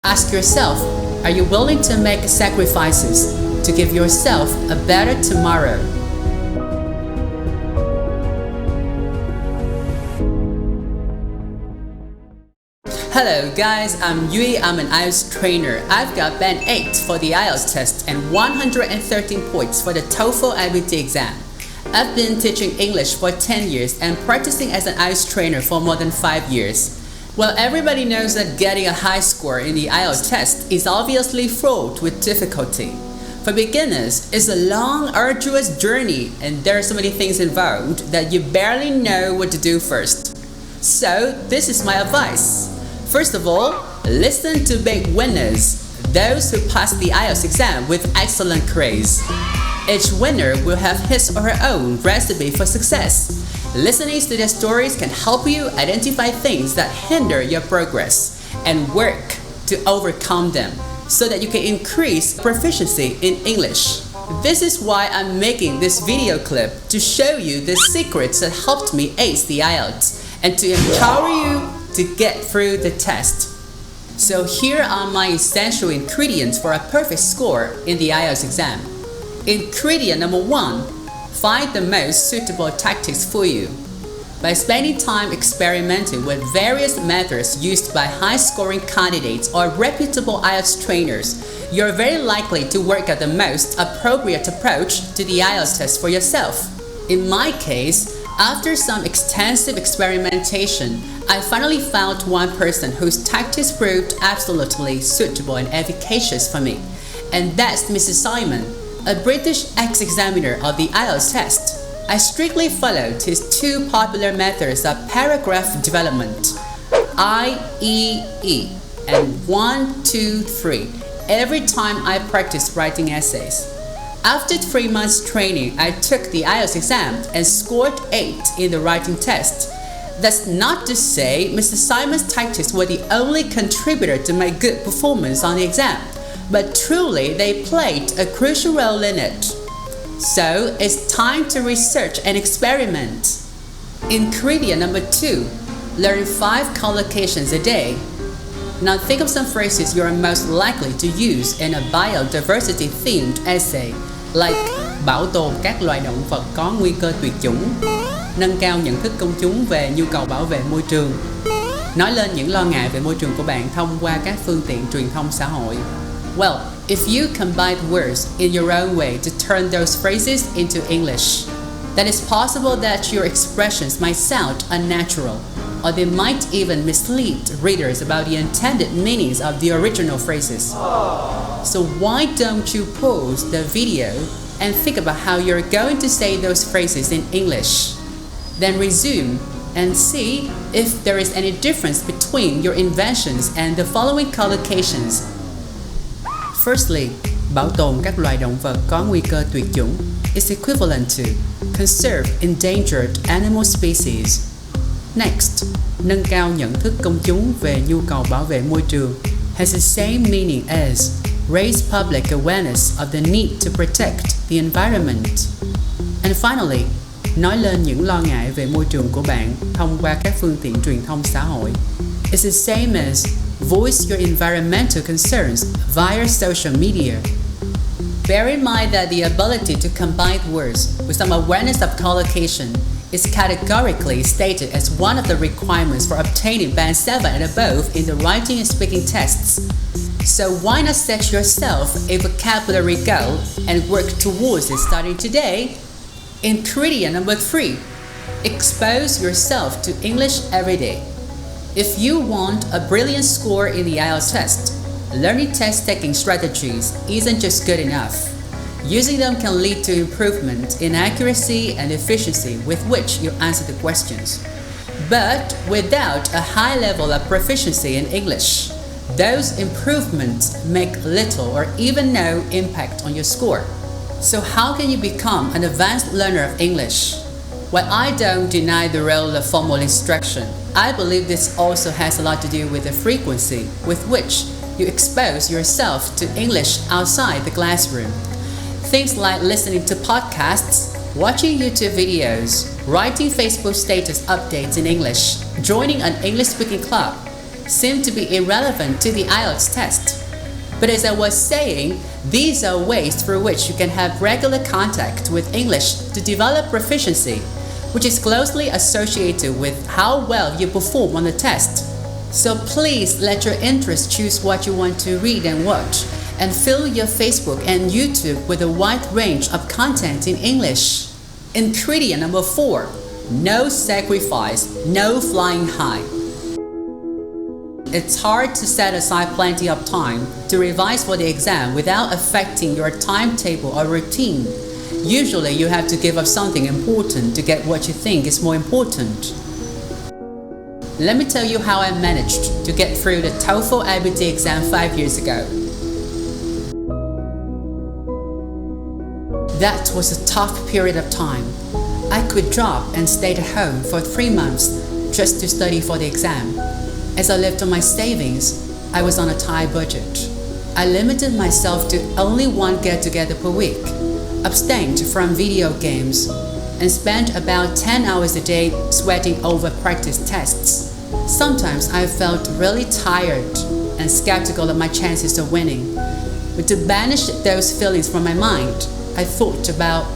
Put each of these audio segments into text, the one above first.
Ask yourself, are you willing to make sacrifices to give yourself a better tomorrow? Hello guys, I'm Yui. I'm an Ielts trainer. I've got band 8 for the Ielts test and 113 points for the TOEFL IBT exam. I've been teaching English for 10 years and practicing as an Ielts trainer for more than 5 years. Well, everybody knows that getting a high score in the Ielts test is obviously fraught with difficulty. For beginners, it's a long, arduous journey and there are so many things involved that you barely know what to do first. So, this is my advice. First of all, listen to big winners, those who pass the Ielts exam with excellent grades. Each winner will have his or her own recipe for success. Listening to their stories can help you identify things that hinder your progress and work to overcome them so that you can increase proficiency in English. This is why I'm making this video clip to show you the secrets that helped me ace the Ielts and to empower you to get through the test. So here are my essential ingredients for a perfect score in the Ielts exam. Ingredient number 1, find the most suitable tactics for you. By spending time experimenting with various methods used by high-scoring candidates or reputable Ielts trainers, you're very likely to work out the most appropriate approach to the Ielts test for yourself. In my case, after some extensive experimentation, I finally found one person whose tactics proved absolutely suitable and efficacious for me, and that's Mr. Simon, a British ex-examiner of the Ielts test. I strictly followed his 2 popular methods of paragraph development, IEE, and 1, 2, 3, every time I practiced writing essays. After 3 months training, I took the Ielts exam and scored 8 in the writing test. That's not to say Mr. Simon's tactics were the only contributor to my good performance on the exam, but truly they played a crucial role in it. So it's time to research and experiment. Ingredient number 2, learn 5 collocations a day. Now think of some phrases you are most likely to use in a biodiversity-themed essay, like bảo tồn các loài động vật có nguy cơ tuyệt chủng, nâng cao nhận thức công chúng về nhu cầu bảo vệ môi trường, nói lên những lo ngại về môi trường của bạn thông qua các phương tiện truyền thông xã hội. Well, if you combine words in your own way to turn those phrases into English, then it's possible that your expressions might sound unnatural, or they might even mislead readers about the intended meanings of the original phrases. So why don't you pause the video and think about how you're going to say those phrases in English? Then resume and see if there is any difference between your inventions and the following collocations. Firstly, bảo tồn các loài động vật có nguy cơ tuyệt chủng is equivalent to conserve endangered animal species. Next, nâng cao nhận thức công chúng về nhu cầu bảo vệ môi trường has the same meaning as raise public awareness of the need to protect the environment. And finally, nói lên những lo ngại về môi trường của bạn thông qua các phương tiện truyền thông xã hội is the same as voice your environmental concerns via social media. Bear in mind that the ability to combine words with some awareness of collocation is categorically stated as one of the requirements for obtaining band 7 and above in the writing and speaking tests. So why not set yourself a vocabulary goal and work towards it starting today? Ingredient number 3, expose yourself to English every day. If you want a brilliant score in the Ielts test, learning test-taking strategies isn't just good enough. Using them can lead to improvement in accuracy and efficiency with which you answer the questions. But without a high level of proficiency in English, those improvements make little or even no impact on your score. So how can you become an advanced learner of English? While I don't deny the role of formal instruction, I believe this also has a lot to do with the frequency with which you expose yourself to English outside the classroom. Things like listening to podcasts, watching YouTube videos, writing Facebook status updates in English, joining an English speaking club, seem to be irrelevant to the Ielts test. But as I was saying, these are ways through which you can have regular contact with English to develop proficiency, which is closely associated with how well you perform on the test. So please let your interest choose what you want to read and watch, and fill your Facebook and YouTube with a wide range of content in English. Ingredient number 4. No sacrifice, no flying high. It's hard to set aside plenty of time to revise for the exam without affecting your timetable or routine. Usually you have to give up something important to get what you think is more important. Let me tell you how I managed to get through the TOEFL IBT exam 5 years ago. That was a tough period of time. I quit job and stayed at home for 3 months just to study for the exam. As I lived on my savings, I was on a tight budget. I limited myself to only one get-together per week, abstained from video games, and spent about 10 hours a day sweating over practice tests. Sometimes I felt really tired and skeptical of my chances of winning. But to banish those feelings from my mind, I thought about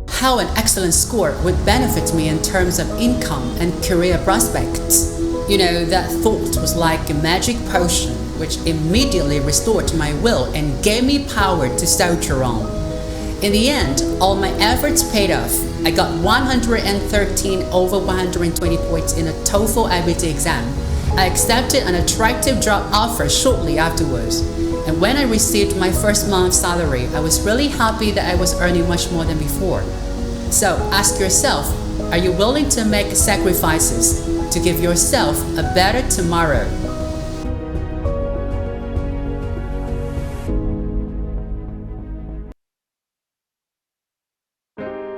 how an excellent score would benefit me in terms of income and career prospects. You know, that thought was like a magic potion which immediately restored my will and gave me power to soldier on. In the end, all my efforts paid off. I got 113 over 120 points in a TOEFL IBT exam. I accepted an attractive job offer shortly afterwards. And when I received my first month's salary, I was really happy that I was earning much more than before. So ask yourself, are you willing to make sacrifices to give yourself a better tomorrow?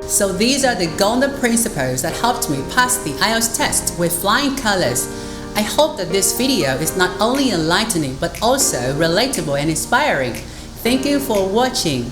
So these are the golden principles that helped me pass the Ielts test with flying colors. I hope that this video is not only enlightening but also relatable and inspiring. Thank you for watching.